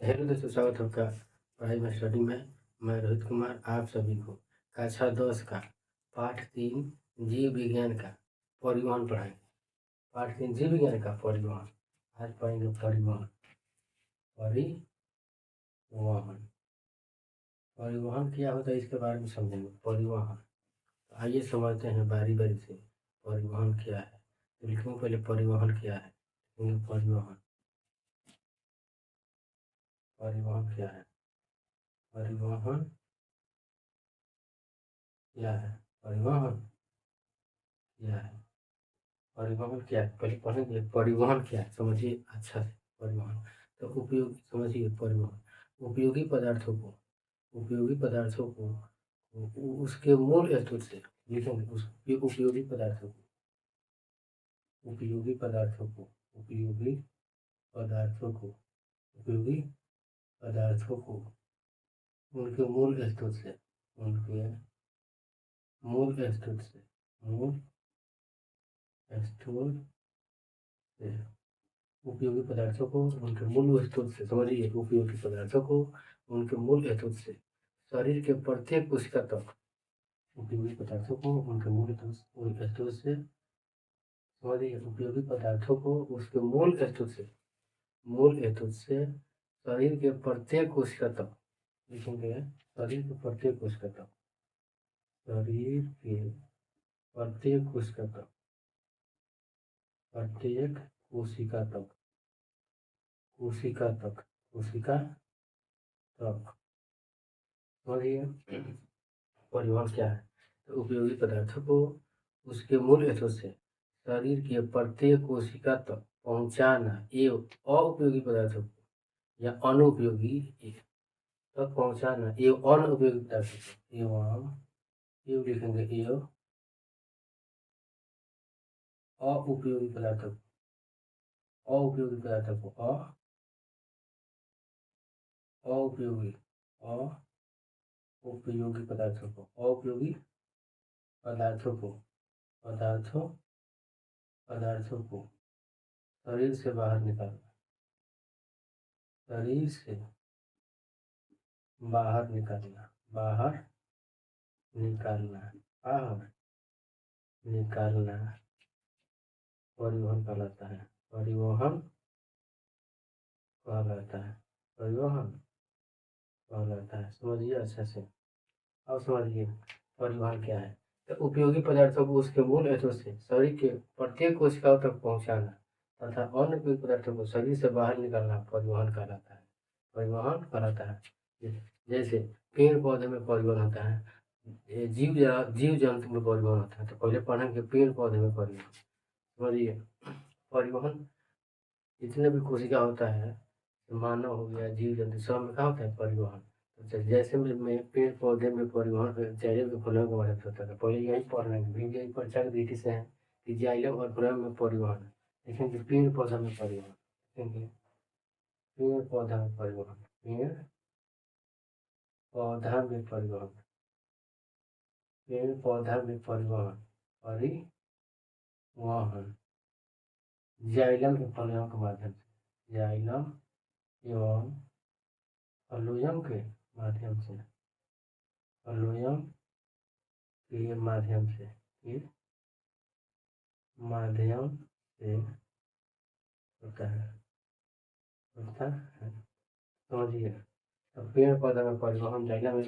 Hello दोस्तों, स्वागत है आपका पढ़ाई में स्टडी में। मैं रोहित कुमार आप सभी को कक्षा 10 का पाठ 3 जीव विज्ञान का परिवहन पढ़ाएंगे। पाठ 3 जीव विज्ञान का परिवहन। आज पढ़ेंगे परिवहन। परिवहन परिवहन क्या होता है इसके बारे में समझेंगे। परिवहन, आइए समझते हैं बारी बारी से। परिवहन क्या है तो लिखेंगे पहले परिवहन क्या है। परिवहन परिवहन क्या है। परिवहन क्या है। परिवहन क्या है। परिवहन क्या है पहले पढ़ेंगे। परिवहन क्या है समझिए अच्छा से। परिवहन तो उपयोग समझिए। परिवहन उपयोगी पदार्थों को उसके मूल स्रोत से लिखेंगे। उस उपयोगी पदार्थों को उपयोगी पदार्थों को उपयोगी पदार्थों को उपयोगी पदार्थों को उनके मूल स्रोत से उपयोगी पदार्थों को उनके मूल स्रोत से समझिए। उपयोगी पदार्थों को उनके मूल स्रोत से शरीर के प्रत्येक कोशिका तक उपयोगी पदार्थों को उनके स्रोत से समझिए। उपयोगी पदार्थों को उसके मूल स्रोत से शरीर के प्रत्येक कोशिका तक लिखेंगे। शरीर के प्रत्येक कोशिका तक शरीर के प्रत्येक कोशिका तक प्रत्येक कोशिका तक कोशिका तक कोशिका तक समझिए। परिवहन क्या है तो उपयोगी पदार्थों को उसके मूल स्रोत से शरीर के प्रत्येक कोशिका तक पहुंचाना एवं अनुपयोगी पदार्थों को या अनुपयोगी तक पहुंचाना एवं अनुपयोगी पदार्थों को एवं लिखेंगे एवं अउपयोगी पदार्थों को अउपयोगी पदार्थों को अउपयोगी अउपयोगी पदार्थों को अउपयोगी पदार्थों को शरीर से बाहर निकालना शरीर से बाहर निकालना बाहर निकालना परिवहन कहलाता है। परिवहन कहलाता है समझिए अच्छा से। अब समझिए परिवहन क्या है तो उपयोगी पदार्थों को उसके मूल स्रोत से शरीर के प्रत्येक कोशिकाओं तक पहुंचाना तथा अन्य उपयोगी पदार्थों को शरीर से बाहर निकालना परिवहन कहलाता है। परिवहन कहलाता है। जैसे पेड़ पौधे में परिवहन होता है, जीव जंतु में परिवहन होता है। तो पहले पढ़ेंगे पेड़ पौधे में परिवहन। समझिए परिवहन जितने भी कोशिका होता है, मानव हो गया, जीव जंतु, सब में क्या होता है परिवहन। तो जैसे में पेड़ पौधे में परिवहन जैविक फलों के मदद से होता है। पहले यही पढ़ रहे हैं भी यही परीक्षा की दृष्टि से है कि जाइलम और फ्लोएम में परिवहन देखेंगे। पेड़ पौधा में परिवहन देखेंगे। पेड़ पौधा में परिवहन पेड़ पौधा में परिवहन पेड़ पौधा में परिवहन परिवहन जाइलम के फलों के माध्यम से जाइलम एवं फ्लोएम के माध्यम से फ्लोएम के माध्यम से होता है समझिए। तो पेड़ पौधा में परिवहन जाइलम में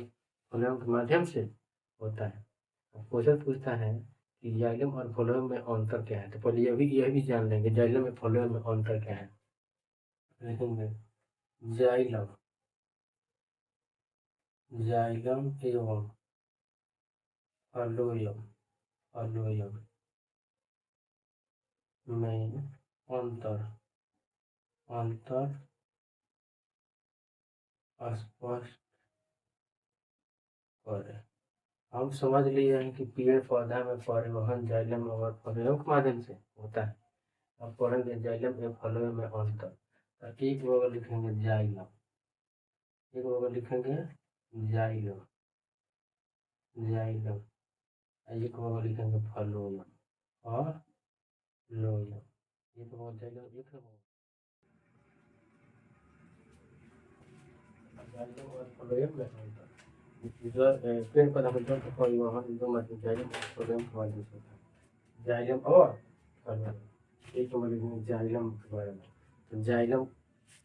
फ्लोएम के माध्यम से होता है। क्वेश्चन पूछता है कि जाइलम और फ्लोएम में अंतर क्या है। तो पहले यह भी जान लेंगे जाइलम में फ्लोएम में अंतर क्या है। लिखेंगे जाइलम एवं फ्लोएम में अंतर स्पष्ट करें। हम समझ लिए हैं कि पेड़ पौधा में परिवहन जाइलम और फ्लोएम के माध्यम से होता है। अब पढ़ेंगे जाइलम एवं फ्लोएम में अंतर। तो एक बगल लिखेंगे जाइलम, एक बगल लिखेंगे जाइलम एक बगल लिखेंगे फ्लोएम और लोएम। एक बगल जाइलम एक बगल जाइलम और फ्लोएम में अंतर। जो पेड़ पौधा में जल का परिवहन दो मतलब जाइलम और फ्लोएम के माध्यम से होता है। जाइलम और फ्लोएम एक मतलब जाइलम के बारे में। तो जाइलम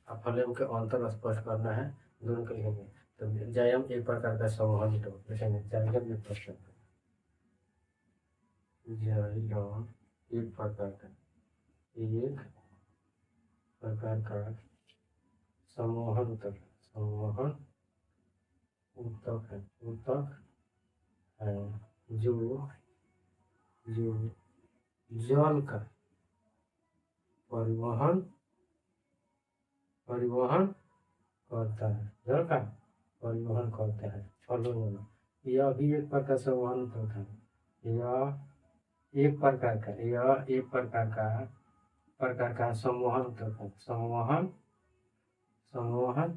और फ्लोएम के अंतर स्पष्ट करना है, दोनों के लिखेंगे। तो जाइलम एक प्रकार का संवहन तो लिखेंगे जाइलम एक प्रकार का, जाइलम एक प्रकार का, एक प्रकार का संवहन ऊतक, संवहन ऊतक है, ऊतक है जो जो जल का परिवहन परिवहन करता है, जल का परिवहन करता है। फ्लोएम यह भी एक प्रकार का संवहन ऊतक है। यह एक प्रकार का, यह एक प्रकार का संवहन ऊतक है, संवहन संवहन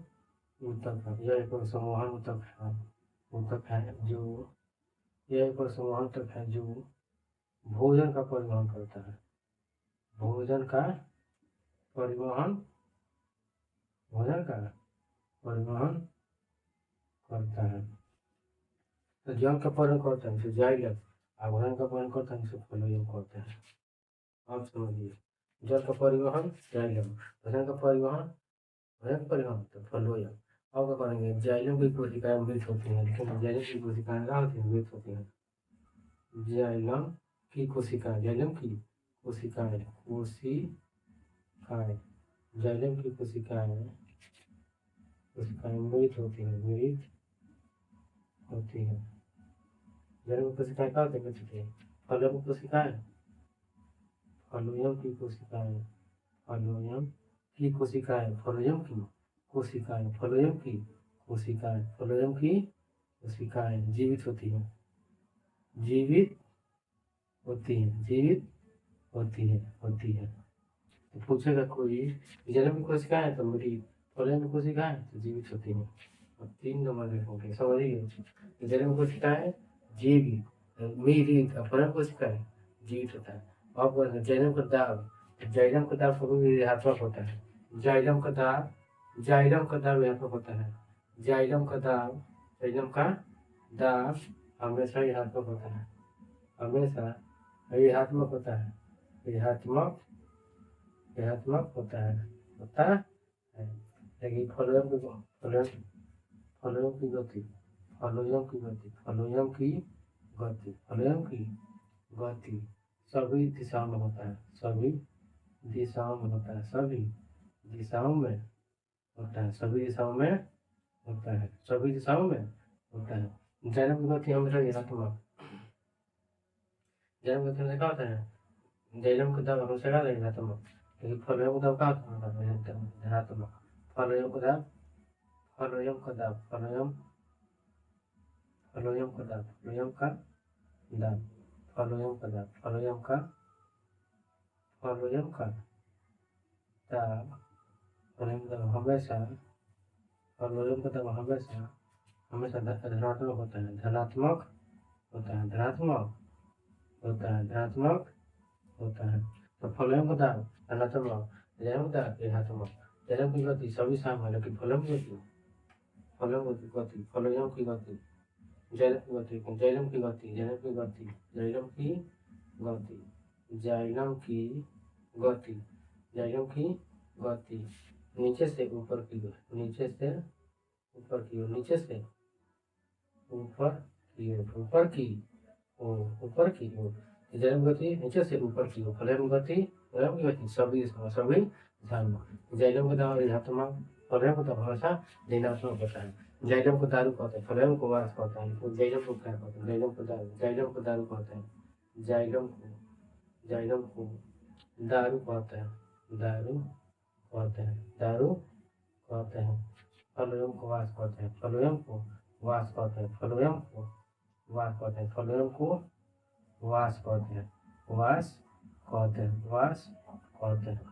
ऊतक है। यह एक संवहन ऊतक है जो, यह एक संवहन ऊतक है जो भोजन का परिवहन करता है, भोजन का परिवहन, भोजन का परिवहन करता है। तो जल का परिवहन करता है जाइलम, और भोजन का परिवहन करता है फ्लोएम करता है। आप समझिए, जल का परिवहन जाइलम, भोजन का परिवहन, भोजन का परिवहन तो फ्लोएम। अब क्या करेंगे, जाइलम की कोशिकाएं मृत होती हैं, लेकिन जाइलम की कोशिकाएं क्या होती हैं, मृत होती हैं। जाइलम की कोशिकाएं, जाइलम की कोशिकाएं, कोशिकाएं, जाइलम की कोशिकाएं, कोशिकाएं मृत होती हैं, मृत होती हैं। जाइलम की कोशिकाएं क्या होती हैं, फ्लोएम की कोशिकाएं, फ्लोएम की कोशिकाएं, फ्लोएम की कोशिकाएं, फ्लोएम की कोशिकाएं, फ्लोएम की कोशिकाएं, फ्लोएम की कोशिकाएं जीवित होती हैं, जीवित होती है, जीवित होती है। तो पूछेगा कोई जन्म की कोशिकाएं है तो मृत, फ्लोएम की कोशिकाएं तो जीवित होती है। और 3 नंबर लिखोगे, समझिए। जन्म की कोशिकाएं जीवित, मृत, और फ्लोएम कोशिकाएं जीवित होता है। अब जाइलम का दाब, जाइलम का दाब कभी ऋणात्मक होता है, जाइलम का दाब, जाइलम का दाब ऋणात्मक होता है, जाइलम का दाब, जाइलम का दाब हमेशा ऋणात्मक होता है, हमेशा ऋणात्मक होता है, ऋणात्मक ऋणात्मक होता है, होता है। लेकिन फ्लोएम की, फ्लोएम की गति, फ्लोएम की गति, फ्लोएम की गति, फ्लोएम की गति सभी दिशाओं में होता है, सभी दिशाओं में होता है, सभी दिशाओं में होता है, सभी दिशाओं में होता है, सभी दिशाओं में होता है। जाइलम की गति हमेशा ऋणात्मक, जाइलम की गति क्या होता है, जाइलम का दाब हमेशा क्या ऋणात्मक, लेकिन फ्लोएम का दाब क्या होता है, धनात्मक। फ्लोएम का दाब, फ्लोएम का दाब, फ्लोएम, फ्लोएम का दाब, फ्लोएम का दाब, फ्लोएम का दाब, फ्लोएम का, फ्लोएम का दाब, फ्लोएम का दाब हमेशा, फ्लोएम का दाब हमेशा हमेशा धनात्मक होता है, धनात्मक होता है, धनात्मक होता है, धनात्मक होता है। तो फ्लोएम का दाब धनात्मक, जाइलम का दाब ऋणात्मक। जाइलम की गति सभी समान है, लेकिन फ्लोएम की गति, फ्लोएम की गति, फ्लोएम की गति, जाइलम की गति, जाइलम की गति, जाइलम की गति, जाइलम की गति, जाइलम की गति, जाइलम की गति नीचे से ऊपर की ओर, नीचे से ऊपर की ओर, नीचे से ऊपर की ओर, ऊपर की ओर, ऊपर की ओर। जाइलम गति नीचे से ऊपर की ओर, फ्लोएम गति, फ्लोएम की गति सभी सभी ध्यान में। जाइलम का दाब ऋणात्मक, फ्लोएम का दाब हमेशा ऋणात्मक होता है। जाइलम को दारू कहते हैं, फ्लोएम को वाष्प कहते हैं, तो जाइलम को क्या कहते हैं, जाइलम को दारू, जाइलम को दारू कहते हैं, जाइलम को, जाइलम को दारू कहते हैं, दारू कहते हैं, दारू कहते हैं। फ्लोएम को वाष्प कहते हैं, फ्लोएम को वाष्प कहते हैं, फ्लोएम को वाष्प कहते हैं, फ्लोएम को वाष्प कहते हैं, वाष्प कहते हैं, वाष्प कहते हैं,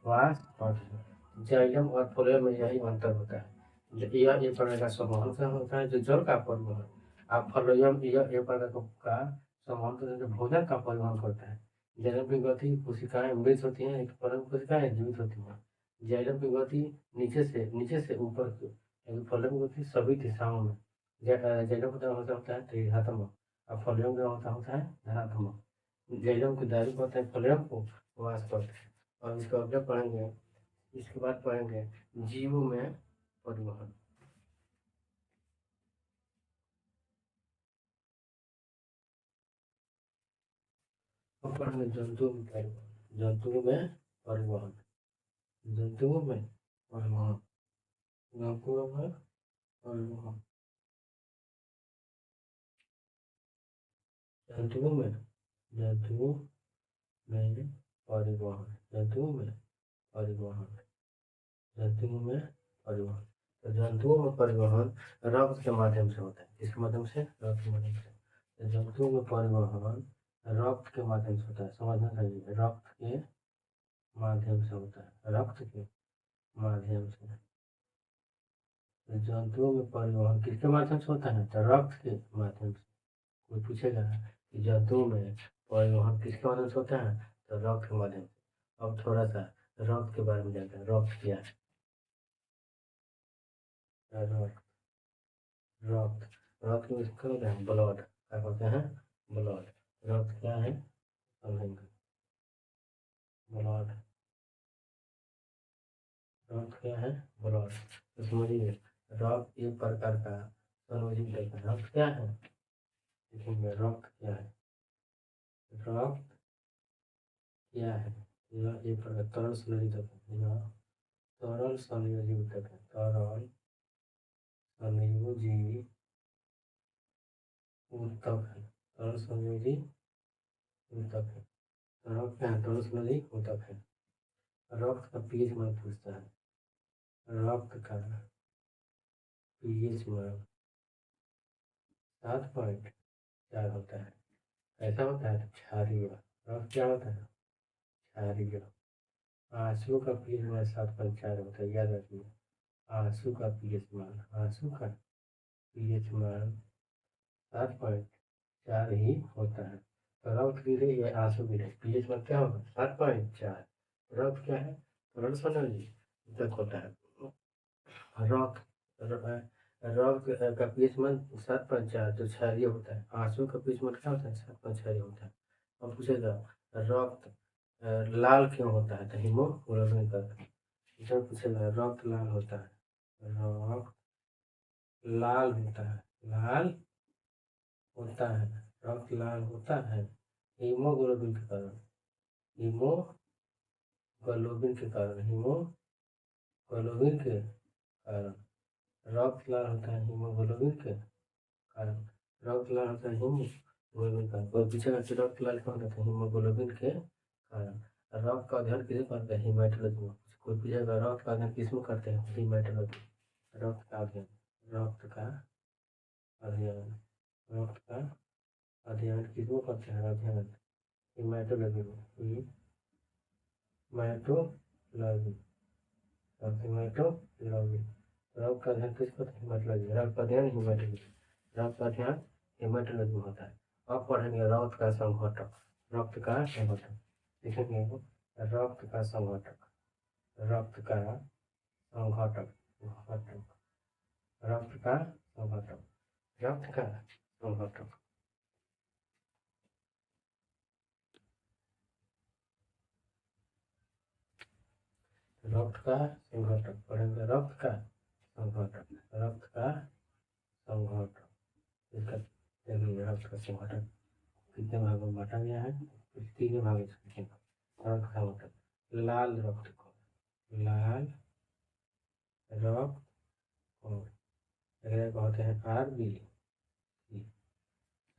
वाष्प कहते हैं। जाइलम और फ्लोएम में यही अंतर होता है। यह एक प्रकार का संवहन होता है जो जल का परिवहन, और फ्लोएम यह एक प्रकार का संवहन है जो भोजन का परिवहन करता है। जाइलम की गति कोशिकाएं मृत होती हैं, फ्लोएम कोशिकाएं जीवित होती हैं। जाइलम की गति नीचे से ऊपर की, फॉलोइंग होती है सभी दिशाओं में। जैलों का होता होता है त्रिघात्मक और फॉलोइंग का होता है धनात्मक। जैलों की दायरे होता है फॉलोइंग को वास करते हैं। और इसको अगले पढ़ेंगे, इसके बाद पढ़ेंगे जीवों में परिवहन। अब पढ़ेंगे जंतुओं में परिवहन। जंतुओं में परिवहन, जंतुओं में परिवहन, जंतुओं में परिवहन, जंतुओं में, जंतुओं में परिवहन, जंतुओं में परिवहन, जंतुओं में परिवहन। तो जंतुओं में परिवहन रक्त के माध्यम से होता है। किसके माध्यम से? रक्त के माध्यम से। तो जंतुओं में परिवहन रक्त के माध्यम से होता है। समझना चाहिए, रक्त के माध्यम से होता है, रक्त के माध्यम से। तो जंतुओं में परिवहन किसके माध्यम से होता है? तो रक्त के माध्यम से। कोई पूछेगा कि जंतुओं में परिवहन किसके माध्यम से होता है? तो रक्त के माध्यम से। अब थोड़ा सा रक्त के बारे में जानते हैं। रक्त क्या है? रक्त, रक्त, रक्त में क्या होता है? ब्लड। क्या कहते हैं? ब्लड। रक्त क्या है? समझेंगे। ब्लड, रक्त क्या है? ब्लड। तो समझिए, रक्त एक प्रकार का संयोजित है। रक्त क्या है? देखेंगे रक्त क्या है। रक्त क्या है? यह एक प्रकार तरल संयोजित है। यह तरल संयोजित है। तरल संयोजी ऊतक है। तरल संयोजी ऊतक है। रक्त क्या है? तरल संयोजी ऊतक है। रक्त का पीएच मान पूछता है। रक्त का पीएच मान 7.4 होता है। ऐसा होता है क्षारीय। रक्त क्या होता है? क्षारीय। आंसू का पीएच मान 7.4 होता है, याद रखिए। आंसू का पीएच मान, आंसू का पीएच मान 7.4 ही होता है। तो रक्त गिरे या आंसू गिरे, पीएच मान क्या होगा? 7.4। रक्त क्या है? तरल संयोजी ऊतक होता है। रक्त, रक्त का पीएच मान 7.4 जो क्षारीय होता है। आंसू का पीएच मान क्या होता है? 7.4 होता है। अब पूछेगा रक्त लाल क्यों होता है? तो हीमोग्लोबिन का। जब पूछेगा रक्त लाल होता है, रक्त लाल होता है, लाल होता है, रक्त लाल होता है हीमोग्लोबिन के कारण, हीमोग्लोबिन के कारण, हीमोग्लोबिन के कारण। रक्त लाल होता है हीमोग्लोबिन के कारण। रक्त लाल होता है हीमोग्लोबिन का। कोई पूछेगा कि रक्त लाल क्यों होता है? हीमोग्लोबिन के कारण। रक्त का अध्ययन किसे करते हैं? हीमेटोलॉजी में। कोई पूछेगा रक्त का अध्ययन किसमें करते हैं? हीमेटोलॉजी। रक्त का अध्ययन, रक्त का अध्ययन, रक्त का अध्ययन किसमें करते हैं? अध्ययन हीमेटोलॉजी में। Haematology, haematology. रक्त का अध्ययन किसको? हीमेटोलॉजी। रक्त का अध्ययन हीमेटोलॉजी, रक्त का अध्ययन हीमेटोलॉजी में होता है। अब पढ़ेंगे रक्त का संघटक। रक्त का संघटक देखेंगे, रक्त का संघटक, रक्त का संघटक, घटक, रक्त का संघटक, रक्त का संघटक। रक्त का संघटक पढ़ेंगे, रक्त का संघटक, रक्त का संघटक। इसका देखिए रक्त का संघटक कितने भागों में बांटा गया है? 3 भाग में। रक्त का संघटक, लाल रक्त कण, लाल रक्त कण कहते हैं RBC।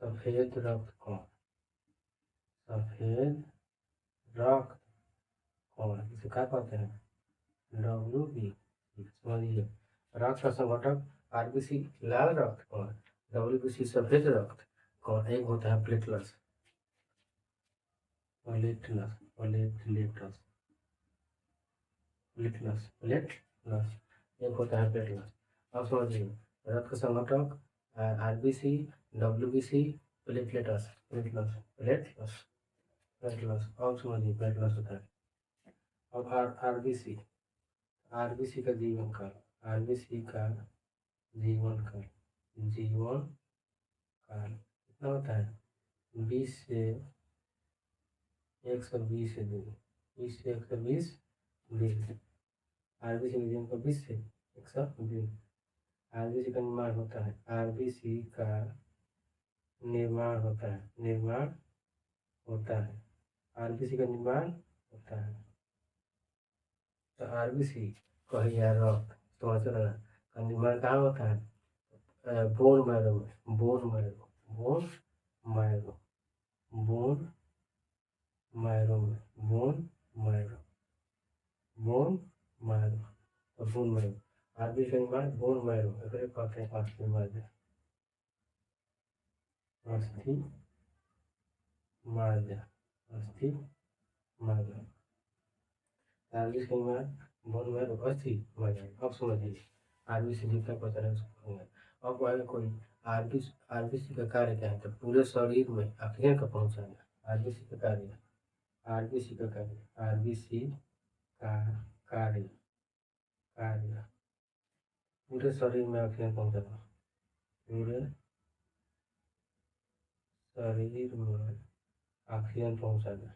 सफेद रक्त कण, सफेद रक्त कण इसे क्या कहते हैं? WBC। समझिए, रक्त का संघटक RBC लाल रक्त कण, WBC सफेद रक्त कण। एक होता है platelets, platelets, platelets, platelets, platelets. एक होता है प्लेटलेट्स। अब समझिए, रक्त का संघटक RBC, WBC, platelets, platelets, platelets, platelets. अब समझिए प्लेटलेट्स होता है। अब RBC, RBC का जीवन काल, RBC का जीवन काल, जीवन काल कितना होता है 20 से 120 दिन, 20 से 120 दिन। आरबीसी का जीवन का 20 से 120। आरबीसी का निर्माण होता है, आरबीसी का निर्माण होता है, निर्माण होता है, आरबीसी का निर्माण होता है। तो आरबीसी कहिया रक्त समझ रहा का निर्माण कहाँ होता है बोन मैरो में, bone marrow, bone marrow, bone marrow में, बोन मैरो, बोन मैरो और बोन मैरो। आरबीसी का निर्माण बोन मैरो एकरे कहते हैं अस्थि मज्जा, अस्थि मज्जा, अस्थि मज्जा। आरबीसी का निर्माण बोन मैरो अस्थि मज्जा। अब समझिए आरबीसी जितना पता है उसको होगा। अब आगे कोई आरबीसी का कार्य क्या है तो पूरे शरीर में ऑक्सीजन का पहुंचाना। आरबीसी का कार्य, आरबीसी का कार्य, आरबीसी का कार्य, कार्य पूरे शरीर में ऑक्सीजन पहुंचाना, पूरे शरीर में ऑक्सीजन पहुंचाना,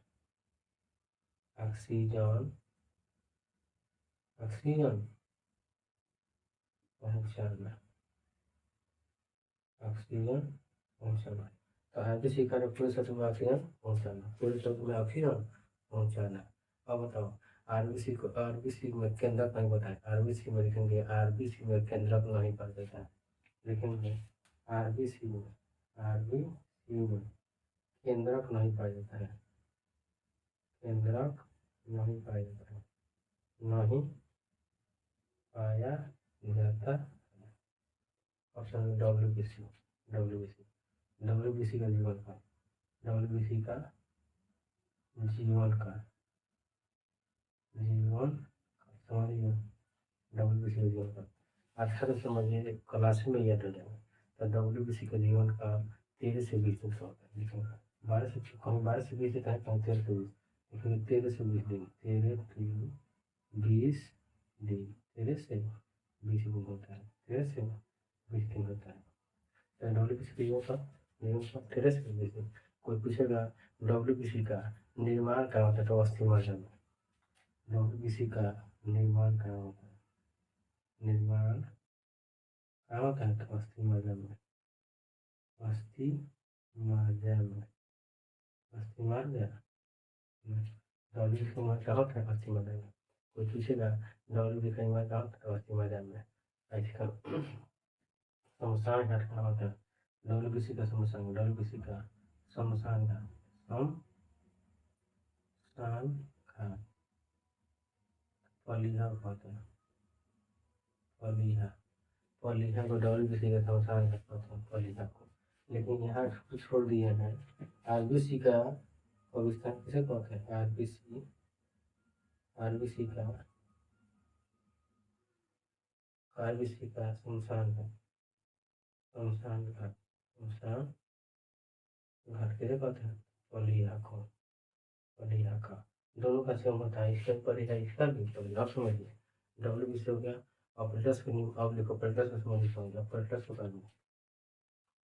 ऑक्सीजन, ऑक्सीजन पहुंचाना, ऑक्सीजन पहुंचाना। तो आरबीसी का पूरे शरीर में ऑक्सीजन पहुंचाना, पूरे शरीर में ऑक्सीजन पहुंचाना। अब बताओ आरबीसी को, आरबीसी में केंद्रक नहीं बताए, आरबीसी में लिखेंगे, आरबीसी में केंद्रक नहीं पड़ जाता है, लिखेंगे आरबीसी में, आरबीसी में केंद्रक नहीं पाया जाता है, केंद्रक नहीं पाया जाता है, नहीं पाया जाता है। ऑप्शन डब्ल्यूबीसी, डब्ल्यूबीसी, डब्ल्यूबीसी का जीवन काल, डब्ल्यूबीसी का जीवन काल, जीवन समझिए डब्ल्यूबीसी का जीवन काल अच्छा से समझिए, क्लास में याद हो जाएगा। तो डब्ल्यूबीसी का जीवन काल 13 से 20 दिन का होता है, लिखेंगे 12 से, कहीं 12 से 20 देता है, कहीं 13 से 20, लिखेंगे 13 से 20 दिन, 13 से 20 दिन, 13 से 20 दिन होता है, 13 से 20 दिन होता है। तो डब्ल्यूबीसी का जीवन काल 13 से 20 दिन। कोई पूछेगा डब्ल्यूबीसी का निर्माण क्या होता है तो अस्थि मज्जा में, डब्ल्यूबीसी का निर्माण क्या होता है, निर्माण क्या होता है तो अस्थि मज्जा में, अस्थि मज्जा में, अस्थि मज्जा में। डब्ल्यूबीसी का निर्माण क्या होता है अस्थि मज्जा में। कोई पूछेगा डब्ल्यूबीसी का निर्माण क्या होता है तो अस्थि मज्जा में। ऐसे का शमशान घाट क्या होता है, डब्ल्यूबीसी का शमशान, डब्ल्यूबीसी का शमशान घाट, शमशान घाट पलीहा होता है, पलीहा, पलीहा को डब्ल्यूबीसी का शमशान घाट होता है, पलीहा को। लेकिन यहाँ कुछ छोड़ दिए हैं, आरबीसी का पाकिस्तान किसे कहते हैं, आरबीसी, आरबीसी का, आरबीसी का शमशान घाट, शमशान घाट, शमशान घाट किसे कहते हैं पलीहा को, पलीहा का। दोनों का सेम होता है, इसका पलीहा, इसका भी पलीहा। अब समझिए डब्ल्यूबीसी हो गया, ऑपरेटर्स के नियम, अब लिखो ऑपरेटर्स में समझिए, ऑपरेटर्स को करना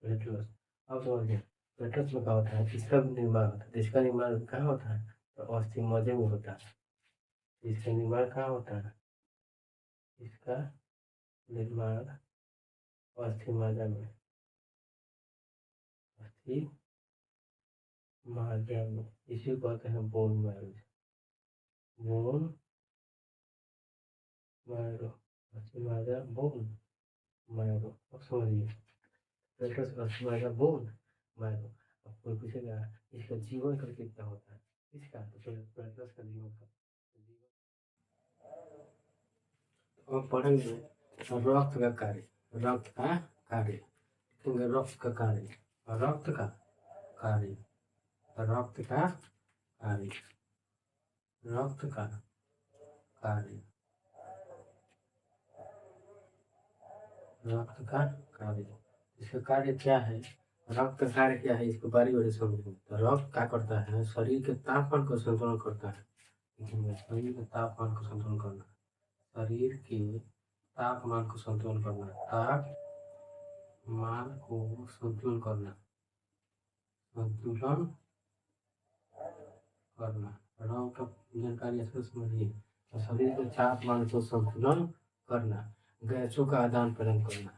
प्लेटलेट्स। अब समझिए प्लेटलेट्स में क्या होता है, इसका भी निर्माण होता है, इसका निर्माण कहाँ होता है तो अस्थि मज्जा में होता है। इसका निर्माण कहाँ होता है, इसका निर्माण अस्थि मज्जा में, अस्थि मज्जा में, इसी को कहते हैं बोन मैरो, बोन मैरो, अस्थि मज्जा बोन मैरो। अब समझिए प्लेटलेट्स अस्थि मज्जा बोन मैरो। अब कोई पूछेगा इसका जीवन काल कितना होता है, इसका तो प्लेटलेट्स का जीवन काल, अब पढ़ेंगे रक्त का कार्य, रक्त का कार्य, रक्त का कार्य, रक्त का कार्य, रक्त का कार्य, रक्त का कार्य, रक्त का कार्य। इसका कार्य क्या है, रक्त का कार्य क्या है, इसको बारी बारी समझो। तो रक्त क्या करता है, शरीर के तापमान को संतुलन करता है, शरीर के तापमान को संतुलन करना, शरीर के तापमान को संतुलन करना, ताप मान को संतुलन करना, संतुलन करना। रंग का जानकारी इसको समझिए। तो शरीर के चाप मान को संतुलन करना, गैसों का आदान प्रदान करना,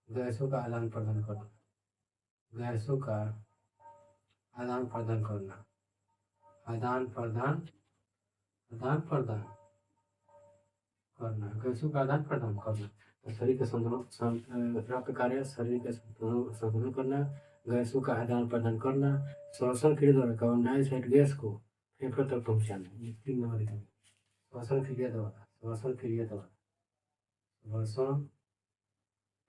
गैसों का आदान प्रदान करना, गैसों का आदान प्रदान करना, आदान प्रदान, आदान प्रदान करना, गैसों का आदान प्रदान करना। तो शरीर के संतुलन रक्त कार्य, शरीर के संतुलन करना, गैसों का आदान प्रदान करना, श्वसन क्रिया द्वारा कार्बन डाइऑक्साइड गैस को फेफड़े तक पहुंचाना। ये 3 नंबर का श्वसन क्रिया द्वारा, श्वसन क्रिया द्वारा, श्वसन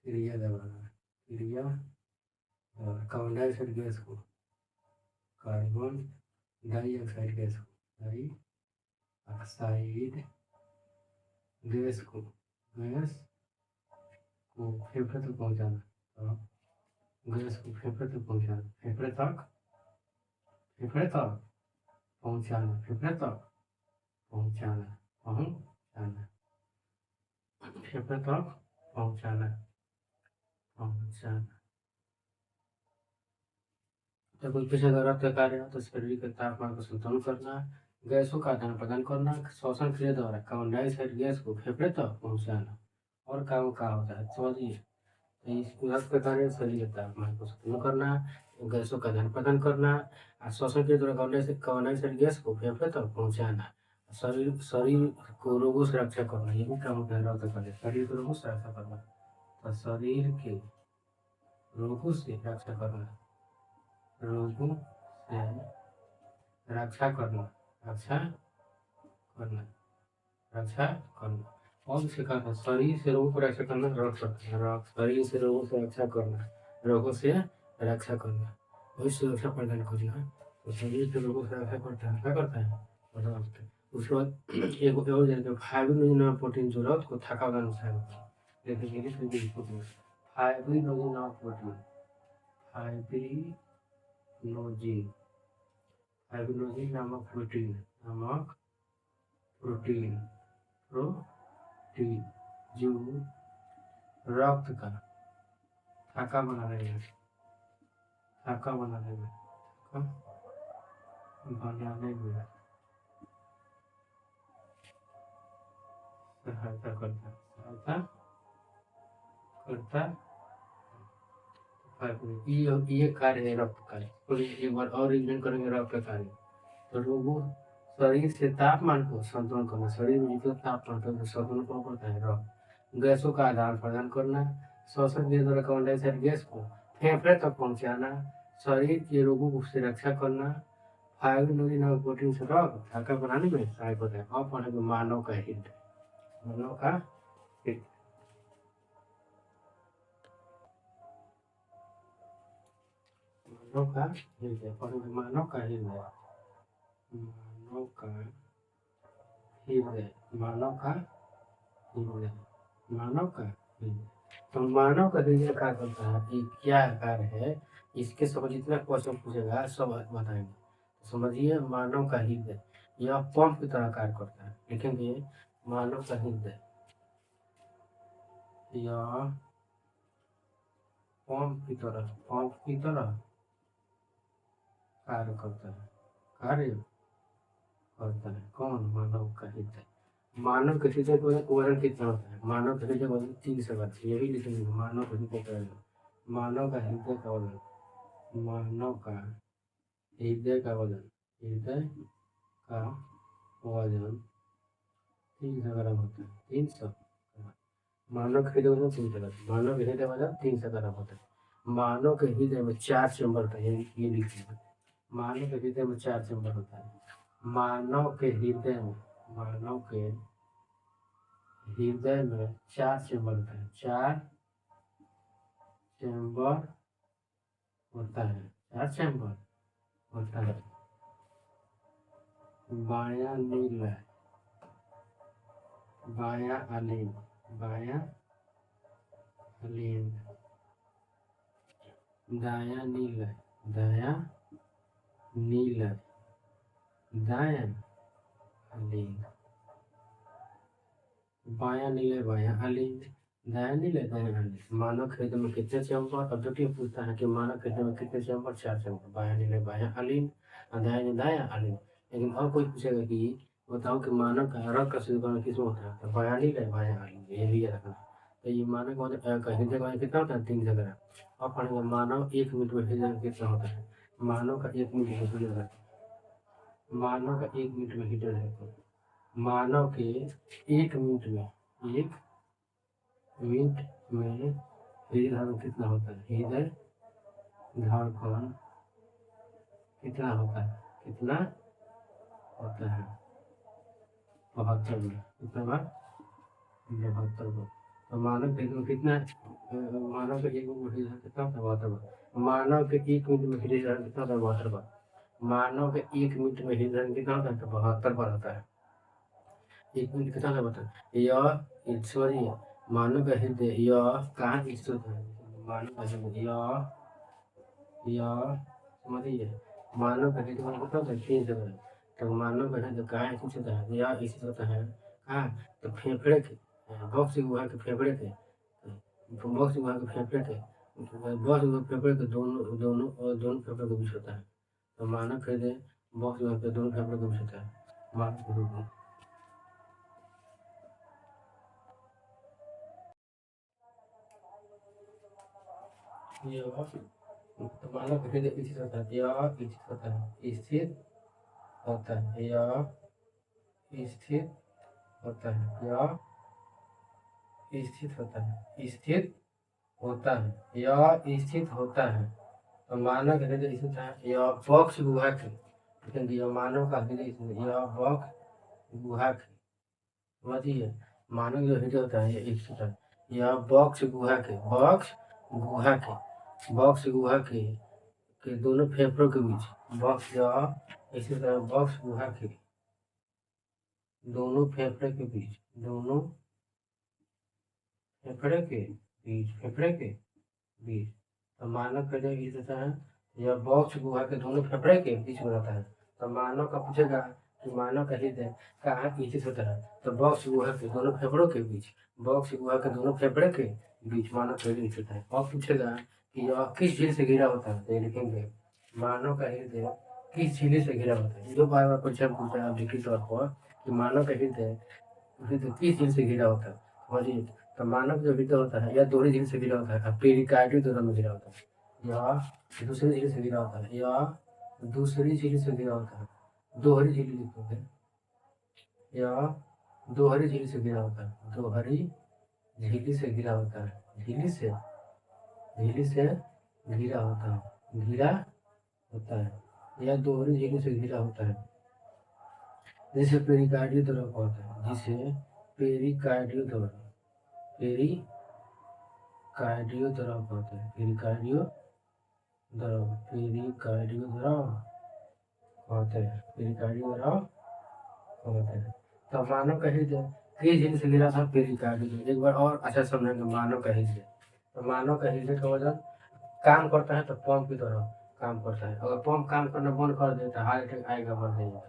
क्रिया द्वारा, क्रिया द्वारा कार्बन डाइऑक्साइड गैस को, कार्बन डाइऑक्साइड गैस को, डाइऑक्साइड गैस को, गैस को फेफड़े तक पहुंचाना। तो गैस को फेफड़े तक पहुंचाना, फेफड़े तक, फेफड़े तक पहुंचाना, फेफड़े तक पहुंचाना, पहुंचाना, फेफड़े तक पहुंचाना, पहुंचाना। जब कोई पेशेंट रक्त कार्य हो तो शरीर के तापमान को संतुलन करना, गैसों का आदान प्रदान करना, श्वसन क्रिया द्वारा कार्बन डाइऑक्साइड गैस को फेफड़े तक पहुंचाना। और काम क्या होता है समझिए। तो इस रक्त कार्य शरीर के तापमान को संतुलन करना, गैसों का आदान प्रदान करना, श्वसन क्रिया द्वारा कार्बन डाइऑक्साइड गैस को फेफड़े तक पहुंचाना, शरीर शरीर को रोगों से रक्षा करना। ये भी काम होता है रक्त कार्य, शरीर को रोगों से रक्षा करना। तो शरीर के रोगों से रक्षा करना, रोगों से रक्षा करना, रक्षा करना, रक्षा करना। और से करना, शरीर से रोगों को रक्षा करना, शरीर से रोगों से रक्षा करना, रोगों से रक्षा करना, वही सुरक्षा प्रदान करना। तो शरीर के रोगों से रक्षा करता है, क्या करता है रक्त। उसके बाद एक और जाएगा फाइब्रिनोजन प्रोटीन, जो रक्त को थकावट अनुसार होता है। देखेंगे फाइब्रिनोजन प्रोटीन, फाइब्रिनोजन, फाइब्रिनोजन नामक प्रोटीन, नामक प्रोटीन, प्रोटीन जो रक्त का थाका बनाने में, थाका बनाने में, बनाने में सहायता करता, सहायता करता। ये कार्य है रक्त कार्य। और एक बार और रिविजन करेंगे रक्त कार्य। तो रोगों, शरीर से तापमान को संतुलन करना, शरीर में जितना तापमान का संतुलन कौन करता है रक्त, गैसों का आदान प्रदान करना, श्वसन क्रिया द्वारा कार्बन डाइऑक्साइड गैस को फेफड़े तक पहुंचाना, शरीर के रोगों से रक्षा करना, फाइब्रिनोजन नामक प्रोटीन से रक्त थाका बनाने में सहायक होता है। अब पढ़ेंगे मानव का हृदय, मानव का हृदय, मानव का हृदय, पढ़ेंगे मानव का हृदय, मानव का हृदय, मानव का हृदय, मानव का हृदय। तो मानव का हृदय क्या करता है, ये क्या कार्य है, इसके समझ जितना क्वेश्चन पूछेगा सब बताएंगे। तो समझिए मानव का हृदय यह पंप की तरह कार्य करता है। लिखेंगे मानव का हृदय यह पंप की तरह, पंप की तरह कार्य करता है, कार्य करता है। कौन, मानव का हृदय। मानव के हृदय का वजन कितना होता है, मानव का हृदय वजन 3 से बढ़, ये भी लिखेंगे मानव का हृदय का वजन, मानव का हृदय का वजन, मानव का हृदय का वजन, हृदय का वजन 300 ग्राम होता है, 300। मानव के हृदय वजन 300 ग्राम, मानव के हृदय वजन 300 ग्राम होता है। मानव के हृदय में 4 चैम्बर होता है, ये लिखिए मानव के हृदय में 4 चैम्बर होता है। मानव के हृदय में, मानव के हृदय में 4 चैम्बर होता है, 4 चैम्बर होता है, 4 चैम्बर होता है। बायां नील, बायां अलीन, बायां अलीन, दायां नील, दायां नील, दायां अलीन, बायां नील, बायां अलीन, दाया नीले दाया आली। मानव हृदय में कितने चैम्बर? अब देखिए पूछता है कि मानव हृदय में कितने चैम्बर? 4 चैम्बर। बाया नीले बाया आलीन, दाया नीले दाया आलीन। लेकिन और कोई पूछेगा कि बताओ कि मानव का रक्त का शुद्धिकरण किसमें होता है? तो बाया नीले बाया आलीन, ये भी याद रखना। तो ये मानव का हृदय का कितना होता है? 3 जगह। अब पढ़ेंगे मानव 1 मिनट में हृदय में कितना होता है? मानव का 1 मिनट में हृदय, मानव का 1 मिनट में हृदय है। मानव के 1 मिनट में, 1 मिनट में हृदय धड़कन कितना होता है? हृदय धड़कन कितना होता है? कितना होता है? 72 बार। कितना बार? 72 बार। तो मानव के में कितना मानव के 1 मिनट में हृदय कितना होता है? 72 बार। मानव के 1 मिनट में हृदय धड़कन कितना होता है? 72 बार। मानव के 1 मिनट में हृदय धड़कन कितना होता है? तो 72 बार होता है। 1 मिनट कितना होता है बताओ? यह समझिए, मानव का हृदय यह कहाँ स्थित है? मानव का हृदय यह समझिए, मानव का हृदय कितना होता है? 3 जगह है। तो मानव का हृदय कहाँ स्थित होता है? यह स्थित होता है कहाँ? तो फेफड़े के बॉक्स गुहा के फेफड़े के बॉक्स गुहा के फेफड़े के बॉक्स गुहा फेफड़े के दोनों दोनों और दोनों फेफड़े के बीच होता है। तो मानव का हृदय बॉक्स गुहा के दोनों फेफड़े के बीच होता है। मानव का हृदय तो मानव का हृदय स्थित होता है, यह स्थित होता है, स्थित होता है, यह स्थित होता है, यह स्थित होता है, स्थित होता है, यह स्थित होता है। तो मानव का हृदय स्थित है, यह बॉक्स गुहा के, लेकिन यह मानव का हृदय स्थित है, यह बॉक्स गुहा के, समझिए, मानव जो हृदय होता है यह स्थित है, यह बॉक्स गुहा के, बॉक्स गुहा के, बॉक्स गुहा के दोनों फेफड़ों के बीच, बॉक्स इसी तरह बॉक्स गुहा के दोनों फेफड़े के बीच, दोनों फेफड़े के बीच, फेफड़े के बीच। तो मानव हृदय इस तरह है, यह बॉक्स गुहा के दोनों फेफड़े के बीच में रहता है। तो मानव का पूछेगा कि मानव का हृदय कहाँ स्थित होता है? तो बॉक्स गुहा के दोनों फेफड़ों के बीच, बॉक्स गुहा के दोनों फेफड़े के बीच मानव का हृदय स्थित है। और पूछेगा कि यह किस झील से घिरा होता है? तो ये लिखेंगे मानव का हृदय किस झील से घिरा होता है। जो बार बार परीक्षा में पूछा है लिखित तौर पर कि मानव का हृदय हृदय किस झील से घिरा होता है, समझिए। तो मानव जो हृदय होता है या दोहरी झील से घिरा होता है, पेरिकार्डियम दोनों में घिरा होता है, या दूसरी झील से घिरा होता है, या दूसरी झील से घिरा होता है, दोहरी झील लिखोगे, या दोहरी झील से घिरा होता है, दोहरी झील से घिरा होता है, झील से घिरा होता है, घिरा होता है, या दोहरी झील से घिरा होता है, जिसे पेरिकार्डियो द्रव कहते हैं, जिसे पेरिकार्डियो द्रव, पेरिकार्डियो द्रव कहते हैं, पेरिकार्डियो द्रव, पेरिकार्डियो द्रव कहते हैं, पेरिकार्डियो द्रव कहते हैं। तो मानव का हृदय किस झील से घिरा था? पेरिकार्डियो द्रव। एक बार और अच्छा समझेंगे मानव का हृदय। तो मानव का हृदय का वजन काम करता है तो पंप की तरह काम करता है। अगर पंप काम करना बंद कर दे तो हार्ट अटैक आएगा, मर जाएगा।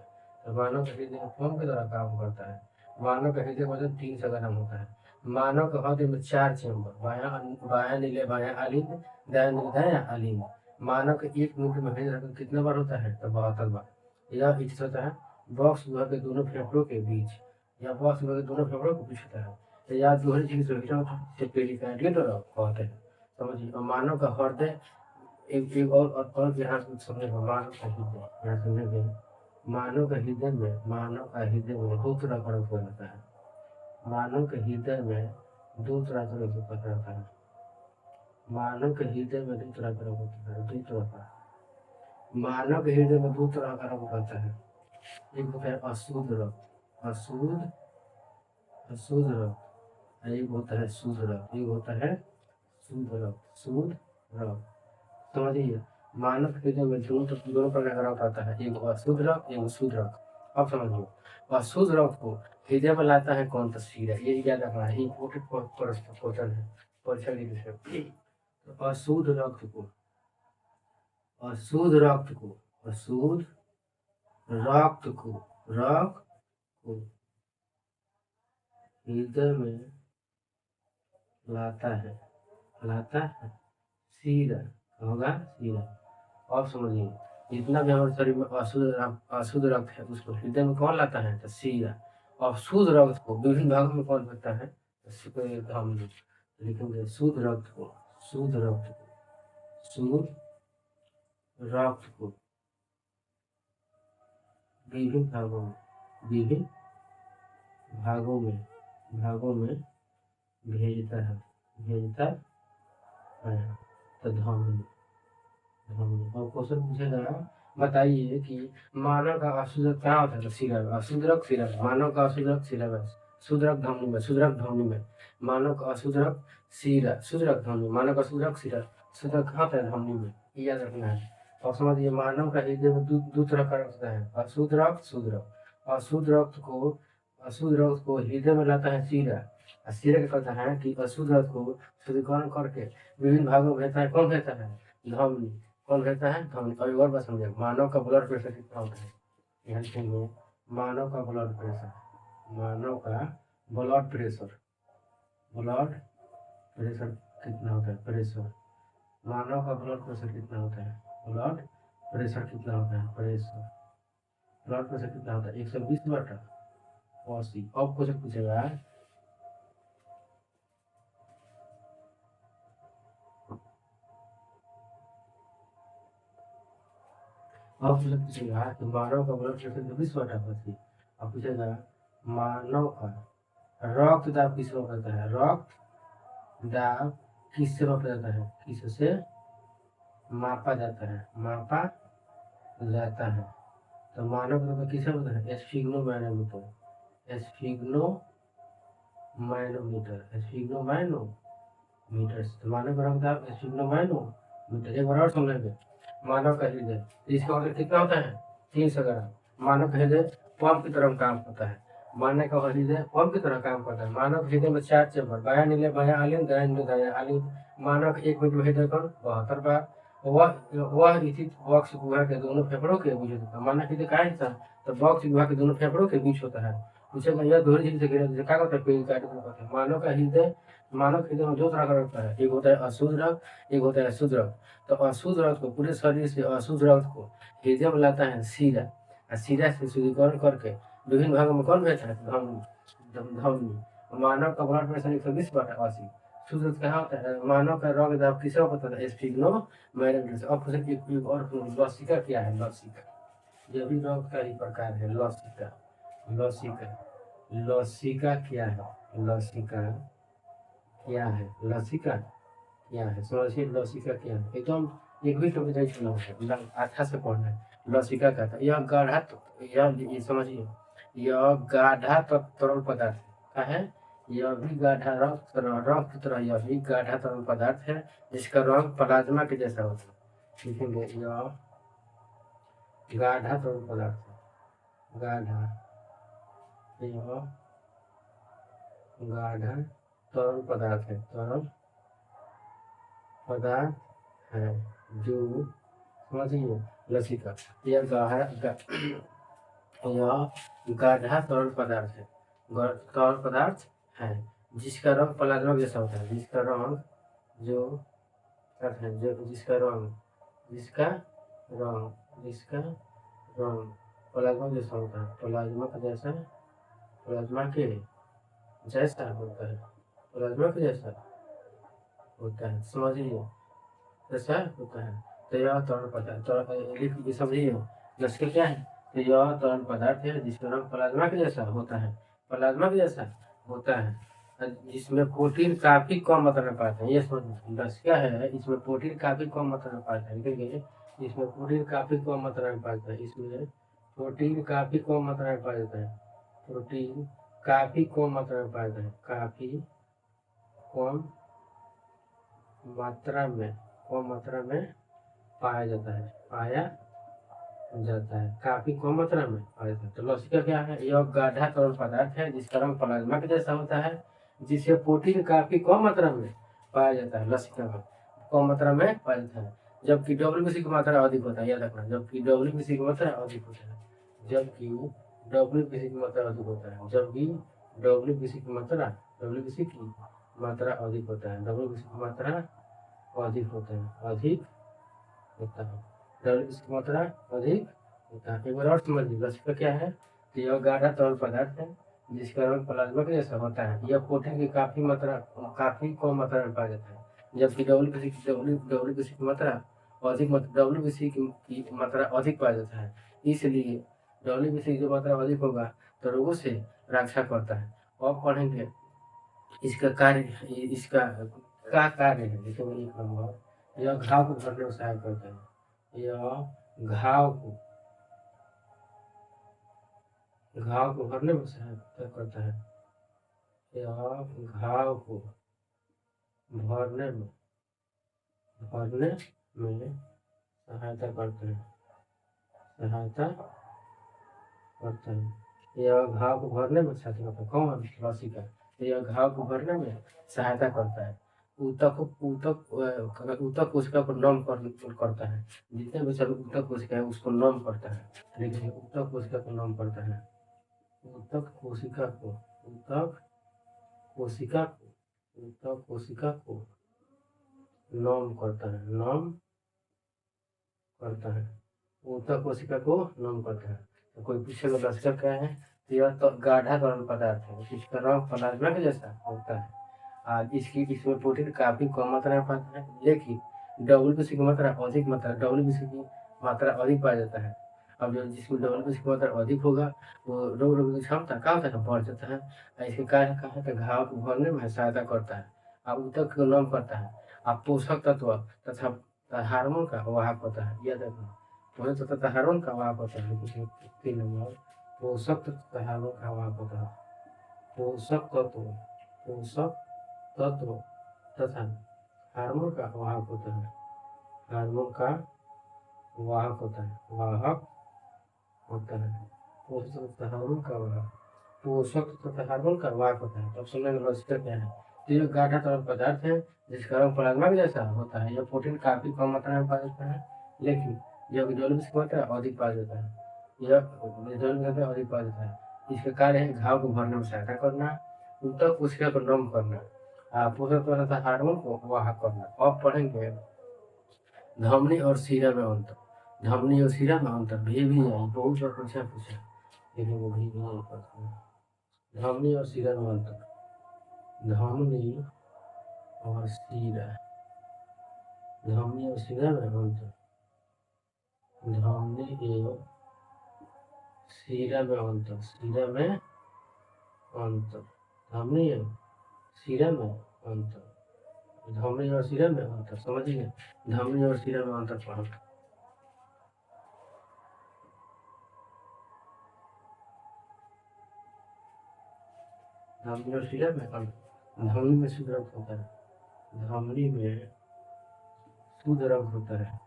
तो मानव का हृदय पंप की तरह काम करता है। मानव का हृदय वजन 300 ग्राम होता है। मानव के हृदय में 4 चैम्बर, बाया नीले बाया आलिंद, दाया नीले दाया आलिंद। मानव के 1 मिनट में हृदय धड़कन कितना बार होता है? तो 72 बार। यह स्थित होता है बॉक्स गुहा के दोनों फेफड़ों के बीच, या बॉक्स गुहा के दोनों फेफड़ों के बीच होता है, या दोहरी झील से घिरा होता है, जिसे पेरिकार्डियो द्रव कहते हैं, समझिए। और मानव का हृदय एक और ध्यान से समझेगा, मानव का हृदय यहाँ समझेंगे, मानव का हृदय में 2 तरह का रक्त रहता है। मानव के हृदय में 2 तरह का रक्त रहता है। मानव के हृदय में 2 तरह का रक्त होता है, 2 तरह का। मानव के हृदय में 2 तरह का रक्त रहता है। एक होता है अशुद्ध रक्त, अशुद्ध रक्त, एक होता है शुद्ध रक्त, एक होता है शुद्ध रक्त, शुद्ध रक्त, समझिए। मानव हृदय में दोनों प्रकार का रक्त आता है, एक अशुद्ध रक्त, एक शुद्ध रक्त। अब समझिए, अशुद्ध रक्त को हृदय में लाता है कौन? तस्वीर है, ये याद रखना है, इम्पोर्टेंट क्वेश्चन है परीक्षा के विषय। तो अशुद्ध रक्त को, अशुद्ध रक्त को, अशुद्ध रक्त को हृदय में लाता है, लाता है सीरा होगा सीरा। अब समझिए जितना भी हमारे शरीर में अशुद्ध रक्त है उसको हृदय में कौन लाता है, तो सीरा। और शुद्ध रक्त को विभिन्न भागों में कौन भरता है, तो हम लिखेंगे शुद्ध रक्त को, शुद्ध रक्त को, शुद्ध रक्त को विभिन्न भागों में, विभिन्न भागों में भेजता है, भेजता है। तो धमनी, धमनी। और क्वेश्चन पूछेगा बताइए कि मानव का अशुद्ध रक्त कहाँ होता है, तो सिरा में। अशुद्ध रक्त सिरा में, मानव का अशुद्ध रक्त सिरा में, शुद्ध रक्त धमनी में, शुद्ध रक्त धमनी में। मानव का अशुद्ध रक्त सिरा, शुद्ध रक्त धमनी, मानव का शुद्ध रक्त सिरा, शुद्ध रक्त कहाँ होता है, धमनी में। ये याद रखना है। और समझिए मानव का हृदय में दो तरह का रक्त होता है, अशुद्ध रक्त, शुद्ध रक्त। अशुद्ध रक्त को हृदय में लाता है सिरा, और सिरा क्या करता है कि अशुद्ध रक्त को शुद्धिकरण करके विभिन्न भागों में भेजता है। कौन भेजता है, धमनी। कौन भेजता है, धमनी। और एक और बात समझिए, मानव का ब्लड प्रेशर कितना होता है, ध्यान देंगे। मानव का ब्लड प्रेशर, मानव का ब्लड प्रेशर, ब्लड प्रेशर कितना होता है, प्रेशर। मानव का ब्लड प्रेशर कितना होता है, ब्लड प्रेशर कितना होता है, प्रेशर। ब्लड प्रेशर कितना होता है, 120/80। अब क्वेश्चन पूछेगा कि मानव का ब्लड प्रेशर 20/80। अब पूछेगा मानव का रक्त दाब किससे मापा जाता है, रक्त दाब किससे मापा जाता है, किससे मापा जाता है, मापा जाता है। तो मानव का किससे होता है, एस्फिग्नोमैनोमीटर, एस्फिग्नोमैनोमीटर, एस्फिग्नोमैनोमीटर। तो मानव का रक्त दाब एस्फिग्नोमैनोमीटर। एक बार और समझेंगे। मानव का हृदय, इसका मतलब कितना होता है, 300 ग्राम। मानव का हृदय पंप की तरह काम करता है, मानव का हृदय पंप की तरह काम करता है। मानव हृदय में 4 चेम्बर, बायां नीले बायां आलिंग, दायां नीले दायां आलिंग। मानव के 1 मिनट में हृदय कौन 72 बार। वह स्थित बॉक्स गुहा के दोनों फेफड़ों के बीच होता है। मानव हृदय का हिस्सा तो बॉक्स गुहा के दोनों फेफड़ों के बीच होता है। पूछेगा यह दोहरी झिल्ली से घिरा जिसे क्या कहते हैं, पेरिकार्डियम कहते हैं। मानव हृदय में 2 तरह का रक्त है, एक होता है अशुद्ध रक्त, एक होता है शुद्ध रक्त। तो अशुद्ध रक्त को पूरे शरीर से अशुद्ध रक्त को हृदय में लाता है सीरा, और सीरा से शुद्धिकरण करके विभिन्न भागों में कौन भेजता है, धमनी। मानव का ब्लड प्रेशर 120/80। शुद्ध रक्त कहाँ होता है, मानव का रक्त दाब किससे पता है, एस्फिग्नोमैनोमीटर। अब एक और लसिका क्या है, लसिका। यह भी रक्त का ही प्रकार है, लसिका। लसिका, लसिका क्या है, लसिका क्या है, लसिका क्या है, समझिए लसिका क्या है। एकदम एक भी टॉपिक नहीं सुना होगा, अच्छा से पढ़ना है। लसिका क्या था, यह गाढ़ा, यह समझिए, यह गाढ़ा तरल पदार्थ है। यह भी गाढ़ा रक्त की तरह यह भी गाढ़ा तरल पदार्थ है, जिसका रंग प्लाज्मा के जैसा होता है। लिखेंगे यह गाढ़ा तरल पदार्थ है, गाढ़ा, यह गाढ़ा तरल पदार्थ है, तरल पदार्थ है जो, समझिए लसिका। यह गाढ़ा तरल पदार्थ है, तरल पदार्थ है जिसका रंग प्लाज्मा जैसा होता है, जिसका रंग जो है जो जिसका रंग प्लाज्मा जैसा होता है, प्लाज्मा के जैसा होता है, प्लाज्मा के जैसा होता है, समझिए ऐसा होता है। तो यह तरल पदार्थ, समझिए लसिका क्या है, तो यह तरल पदार्थ है जिसका रंग प्लाज्मा के जैसा होता है, प्लाज्मा के जैसा होता है, जिसमें प्रोटीन काफी कम मात्रा में पाते हैं। ये समझिए लसिका है, इसमें प्रोटीन काफी कम मात्रा में पाते हैं। देखिए इसमें प्रोटीन काफी कम मात्रा में पाते हैं, इसमें प्रोटीन काफी कम मात्रा में पाया जाता है, प्रोटीन काफी कम मात्रा में पाया जाता है, काफी कम मात्रा में पाया जाता है, काफी कम मात्रा में पाया जाता है। तो लसिका क्या है, यह गाढ़ा तरल पदार्थ है जिसका रंग प्लाज्मा के जैसा होता है, जिसे प्रोटीन काफी कम मात्रा में पाया जाता है। लसिका में कम मात्रा में पाया जाता है, जबकि WBC की मात्रा अधिक होता है, याद रखना, जबकि WBC की मात्रा अधिक होता है, जबकि WBC की मात्रा अधिक होता है, जबकि WBC की मात्रा अधिक होता है, WBC की मात्रा अधिक होता है, अधिक होता है, WBC की मात्रा अधिक होता है। एक बार और समझिए, लसिका क्या है? तो यह गाढ़ा तरल पदार्थ है जिसका रंग प्लाज्मा के जैसा होता है। यह प्रोटीन की काफी कम मात्रा में पाया जाता है, जबकि WBC की मात्रा अधिक WBC की मात्रा अधिक पाया जाता है। इसलिए WBC की जो मात्रा अधिक होगा तो रोगों से रक्षा करता है। और पढ़ेंगे इसका कार्य, इसका क्या कार्य है। देखो एक नंबर, यह घाव को भरने में सहायता करता है। यह घाव को भरने में सहायता करता है। यह घाव को भरने में सहायता करता है, यह घाव को भरने में सहायता करता है। कौन? लसिका। यह घाव को भरने में सहायता करता है। ऊतक कोशिका को नम करता है। जितने भी सभी ऊतक कोशिका है उसको नम करता है। देखिए ऊतक कोशिका को नम करता है, ऊतक कोशिका को नम करता है, ऊतक कोशिका को नम करता है। तो कोई पूछेगा लसिका क्या है? तो यह तो गाढ़ा तरल पदार्थ है, इसका रंग प्लाज्मा के जैसा होता है। आज इसमें प्रोटीन काफी कम मात्रा में पाता है, लेकिन WBC की मात्रा अधिक पाया जाता है। अब जो जिसमें WBC की मात्रा अधिक होगा वो रोग प्रतिरोधक क्षमता क्या होता है? बढ़ जाता है। इसके कारण क्या है? तो घाव को भरने में सहायता करता है, अब ऊतक को नम करता है, अब पोषक तत्व तथा हार्मोन का वाहक होता है। याद रखना, पोषक तत्व तथा हार्मोन का वाहक होता है। 3 नंबर, पोषक तत्व तथा हार्मोन का वाहक होता है। पोषक तत्व तथा हार्मोन का वाहक होता है, पोषक तथा हार्मोन का वाहक होता है। अब समझ में लसिका क्या है? तो यह गाढ़ा तरल पदार्थ है जिसका रंग प्लाज्मा के जैसा होता है। यह प्रोटीन काफी कम मात्रा में पाया जाता है, लेकिन जब WBC की मात्रा अधिक पाया जाता है, इसके कार्य है घाव को भरने में सहायता करना, ऊतक कोशिका को नम करना, पोषक तत्व तथा हार्मोन को वाहक करना। अब पढ़ेंगे धमनी और शिरा में अंतर। धमनी और शिरा में अंतर भी बहुत बार पूछा, लेकिन वो भी नहीं पढ़ते हैं। धमनी और शिरा में अंतर, धमनी और शिरा में अंतर, धमनी एवं शिरा में अंतर, धमनी और शिरा में अंतर समझिए। धमनी और शिरा में अंतर पढ़ो। धमनी और शिरा में अंतर, धमनी में शुद्ध रक्त होता है, धमनी में शुद्ध रक्त होता है,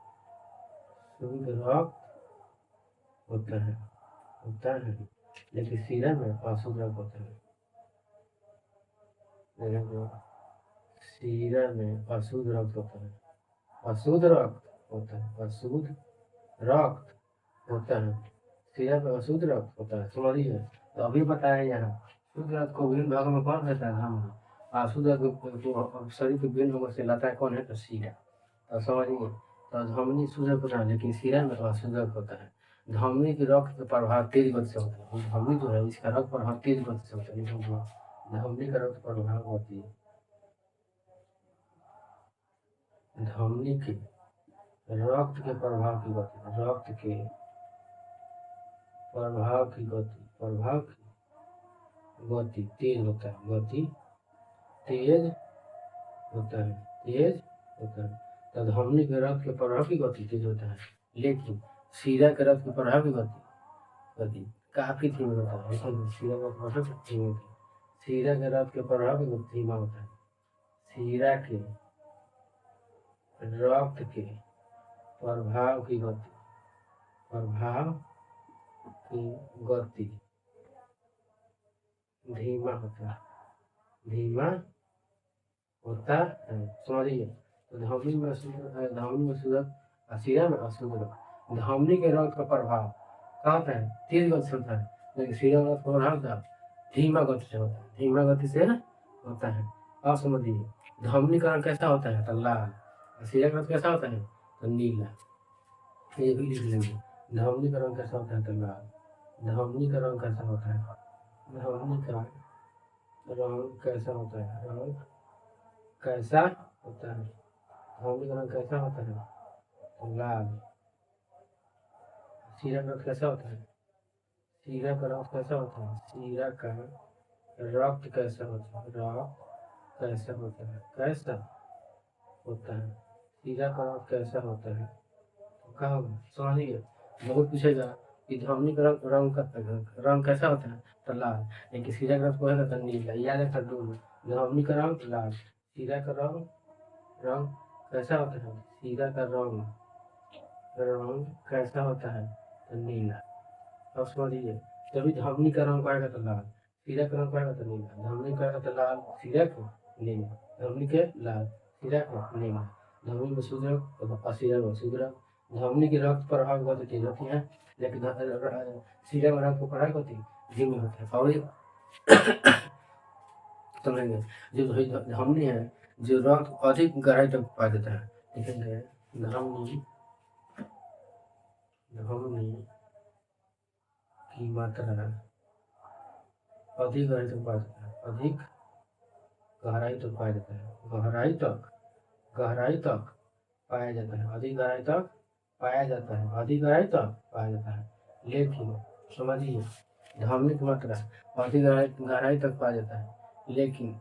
लेकिन शिरा में अशुद्ध रक्त होता है। शिरा में अशुद्ध रक्त होता है, शिरा में अशुद्ध रक्त होता है। समझिए, तो अभी बताया यहाँ शुद्ध रक्त को विभिन्न भागों में कौन रहता है? धमनी। अशुद्ध रक्त को शरीर के विभिन्न भागों से लाता है कौन है? तो शिरा। तो समझिए, तो धमनी शुद्ध रक्त होता है लेकिन शिरा में अशुद्ध रक्त होता है। धमनी के रक्त का प्रभाव तेज गति से होता है, धमनी जो है इसका रक्त प्रभाव तेज गति से होता है, लेकिन धमनी का रक्त प्रभाव होती है, धमनी के रक्त के प्रभाव की गति तेज होता है, तो धमनी के रक्त के प्रभाव की गति तेज होता है, लेकिन शिरा के रक्त के प्रभाव की गति काफी धीमी होता है। शिरा का प्रभाव धीमी होता है, शिरा के रक्त के प्रभाव की गति धीमा होता है, शिरा के रक्त के प्रभाव की गति धीमा होता है। समझिए, तो धमनी में शुद्ध, शिरा में अशुद्ध रक्त। धमनी के रक्त का प्रभाव क्या होता है? तेज गति से होता है, लेकिन शिरा रक्त का प्रभाव धीमा गति से होता है, आप समझिए, धमनी का रंग कैसा होता है? तो लाल। शीरा का रंग कैसा होता है? तो नीला। ये भी लिख लेंगे, धमनी का रंग कैसा होता है? तो लाल। धमनी का रंग कैसा होता है? धमनी का रंग कैसा होता है? रंग कैसा होता है? धमनी का रंग कैसा होता है? तो लाल। शीरा का रंग कैसा होता है? शीरा का रंग कैसा होता है? शीरा का रक्त कैसा होता है? रक्त कैसा होता है? कैसा होता है? शीरा का रंग कैसा होता है? तो क्या होगा? समझिए, बहुत पूछेगा कि धमनी का रंग कैसा होता है? तो लाल। लेकिन शीरा का रंग होगा तो नीला। याद रखना दोनों, धमनी का रंग लाल, शीरा का रंग कैसा होता है? शीरा का रंग कैसा होता है? तो नीला। अब समझिए, जब धमनी का रंग आएगा तो लाल, शीरा का रंग आएगा तो नीला। धमनी का आएगा तो लाल, शीरा को नीला। धमनी के लाल, शीरा को नीला। धमनी में शूद्रक और शीरा में शूद्रक। धमनी की रक्त प्रभाव बहुत तेज होती है, लेकिन शीरा में रक्त को प्रभाव होती धीमी होती है। और समझेंगे, जो धमनी है, जो रक्त अधिक गहराई तक पा देता है। देखेंगे, धमनी की मात्रा अधिक गहराई तक पा देता है। अधिक गहराई तक पाया जाता है। गहराई तक पाया जाता है। अधिक गहराई तक पाया जाता है। अधिक गहराई तक पाया जाता है। लेकिन समझिए, धमनी की मात्रा अधिक गहराई तक पाया जाता है, लेकिन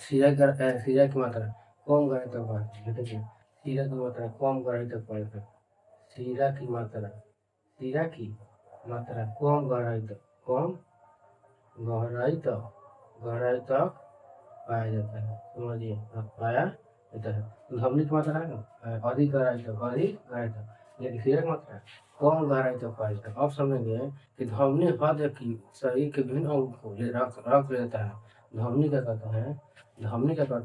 शीरा की मात्रा कम गहराई तक पाया जाता है। देखिए, शीरा की मात्रा कम गहराई तक पाया जाता है। शीरा की मात्रा कम गहराई तक पाया जाता है। समझिए, पाया जाता है। धमनी की मात्रा है ना, अधिक गहराई तक, लेकिन शीरा की मात्रा कम गहराई तक पाया जाता है। अब समझेंगे कि धमनी हृदय की शरीर के विभिन्न अंगों को रक्त लेता है। धमनी क्या करता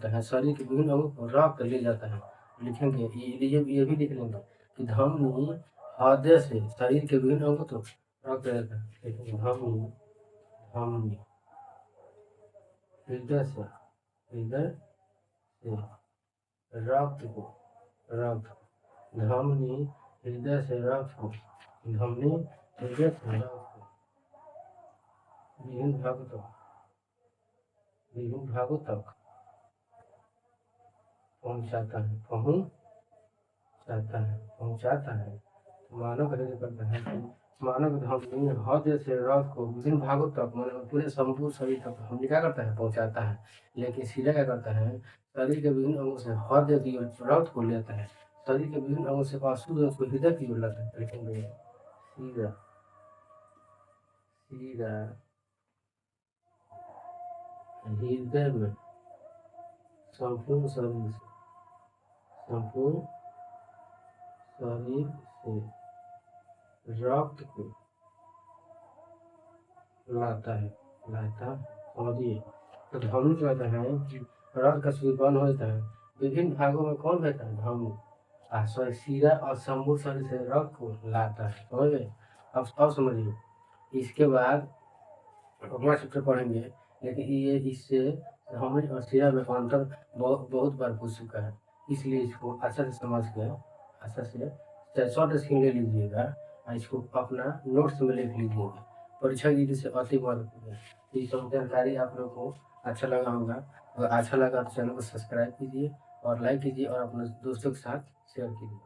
है? शरीर के विभिन्न अंगों को रक्त ले जाता है। लिखेंगे, ये भी लिख लेंगे कि धमनी हृदय से शरीर के विभिन्न अंगों को रक्त ले जाता है। लेकिन धमनी हृदय से रक्त धमनी हृदय से रक्त को विभिन्न भागों तक पहुंचाता है। मानव हृदय करता है कि मानव धमनी हृदय से रक्त को विभिन्न भागों तक, मतलब पूरे संपूर्ण शरीर तक धमनी क्या करता है? पहुंचाता है। लेकिन शीरा क्या करता है? शरीर के विभिन्न अंगों से हृदय की ओर रक्त को लेता है। शरीर के विभिन्न अंगों से अशुद्ध रक्त को हृदय की ओर लाता है। लेकिन शीरा हृदय में संपूर्ण शरीर से रक्त को लाता है। समझिए, तो धमनी क्या होता है कि रक्त का स्वीकरण हो जाता है। विभिन्न भागों में कौन रहता है? धमनी। शीरा और संपूर्ण शरीर से रक्त को लाता है। समझ गए? अब समझिए, इसके बाद अगला चैप्टर पढ़ेंगे, लेकिन ये इससे धमनी और शीरा में अंतर बहुत बार पूछ चुका है, इसलिए इसको अच्छा से समझ के अच्छा से शॉर्ट स्क्रीन ले लीजिएगा और इसको अपना नोट्स में लिख लीजिएगा। परीक्षा की दृष्टि से अति महत्वपूर्ण है। ये सब जानकारी आप लोगों को अच्छा लगा होगा। अगर अच्छा लगा तो चैनल को सब्सक्राइब कीजिए और लाइक कीजिए और अपने दोस्तों के साथ शेयर कीजिए।